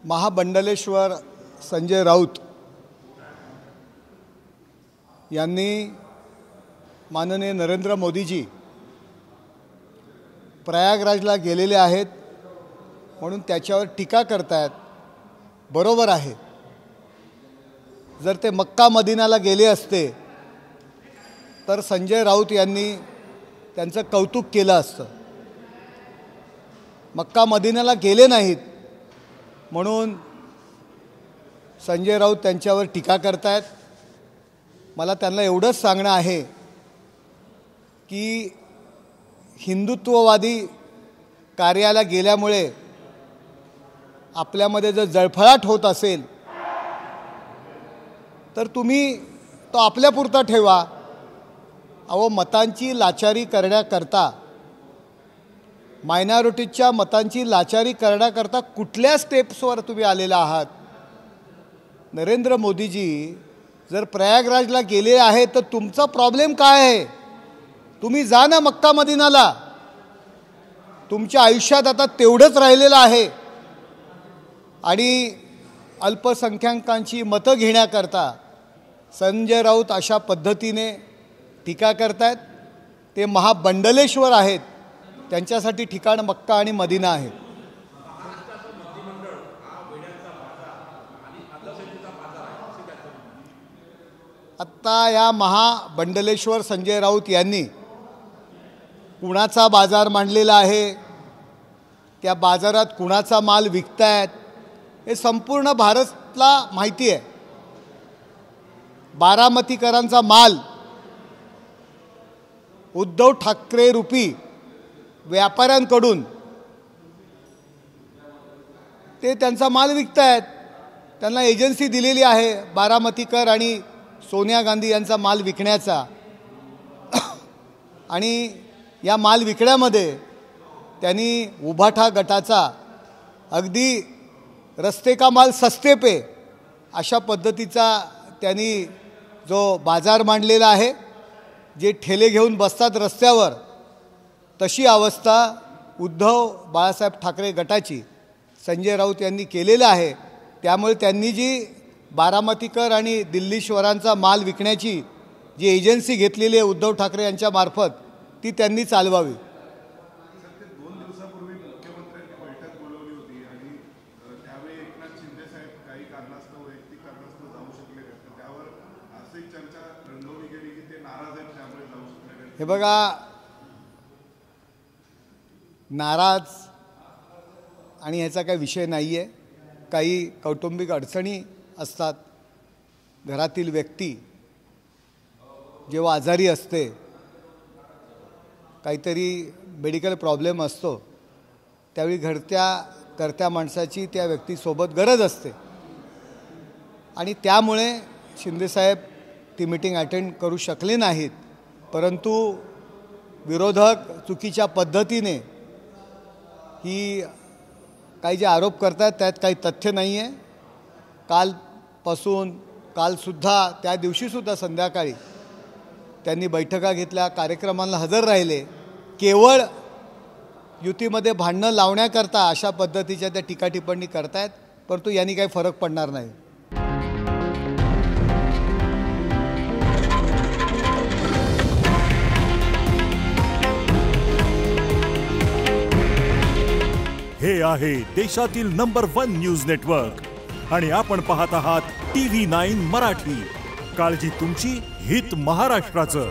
महाबंडलेश्वर संजय राऊत यांनी माननीय नरेंद्र मोदीजी प्रयागराजला गेलेले आहेत म्हणून त्याच्यावर टीका करतायत। बरोबर आहे, जर ते मक्का मदिनाला गेले असते तर संजय राऊत यांनी त्यांचं कौतुक केलं असतं। मक्का मदिनाला गेले नाहीत म्हणून संजय राऊत त्यांच्यावर टीका करतायत। मला त्यांना एवढंच सांगणं आहे की हिंदुत्ववादी कार्याला गेल्यामुळे आपल्यामध्ये जर जळफळाट होत असेल तर तुम्ही तो आपल्यापुरता ठेवा। अहो, मतांची लाचारी करण्याकरता, मायनॉरिटीच्या मतांची लाचारी करण्याकरता कुठल्या स्टेप्सवर तुम्ही आलेला आहात? नरेंद्र मोदीजी जर प्रयागराजला गेले आहेत तर तुमचा प्रॉब्लेम काय आहे? तुम्ही जा ना मक्का मदिनाला। तुमच्या आयुष्यात आता तेवढंच राहिलेलं आहे आणि अल्पसंख्याकांची मतं घेण्याकरता संजय राऊत अशा पद्धतीने टीका करतायत। ते महाबंडलेश्वर आहेत, त्यांच्यासाठी ठिकाण मक्का आणि मदिना आहे। आत्ता या महाबंडलेश्वर संजय राऊत यांनी कुणाचा बाजार मांडलेला आहे, त्या बाजारात कुणाचा माल विकतायत हे संपूर्ण भारतला माहिती आहे। बारामतीकरांचा माल उद्धव ठाकरे रूपी व्यापाऱ्यांकडून ते त्यांचा माल विकतायत। त्यांना एजन्सी दिलेली आहे बारामतीकर आणि सोनिया गांधी यांचा माल विकण्याचा आणि या माल विकण्यामध्ये त्यांनी उभाठा गटाचा अगदी रस्ते का माल सस्ते पे अशा पद्धतीचा त्यांनी जो बाजार मांडलेला आहे, जे ठेले घेऊन बसतात रस्त्यावर, तशी अवस्था उद्धव बाळासाहेब ठाकरे गटाची संजय राऊत यांनी केलेलं आहे। त्यामुळे त्यांनी जी बारामतीकर आणि दिल्लीश्वरांचा माल विकण्याची जी एजन्सी घेतलेली आहे उद्धव ठाकरे यांच्या मार्फत, ती त्यांनी चालवावी। हे बघा, नाराज आणि ह्याचा काही विषय नाही आहे। काही कौटुंबिक अडचणी असतात। घरातील व्यक्ती जेव्हा आजारी असते, काहीतरी मेडिकल प्रॉब्लेम असतो, त्यावेळी करत्या माणसाची त्या व्यक्तीसोबत गरज असते आणि त्यामुळे शिंदेसाहेब ती मीटिंग अटेंड करू शकले नाहीत। परंतु विरोधक चुकीच्या पद्धतीने ही काही जे आरोप करतात त्यात काही तथ्य नाही आहे। कालसुद्धा त्या दिवशीसुद्धा संध्याकाळी त्यांनी बैठका घेतल्या, कार्यक्रमांना हजर राहिले। केवळ युतीमध्ये भांडणं लावण्याकरता अशा पद्धतीच्या त्या टीका टिप्पणी करतायत, परंतु यांनी काही फरक पडणार नाही। हे आहे देशातील नंबर 1 न्यूज नेटवर्क आणि आपण पाहत आहात TV9 मराठी। काळजी तुमची, हित महाराष्ट्राचं।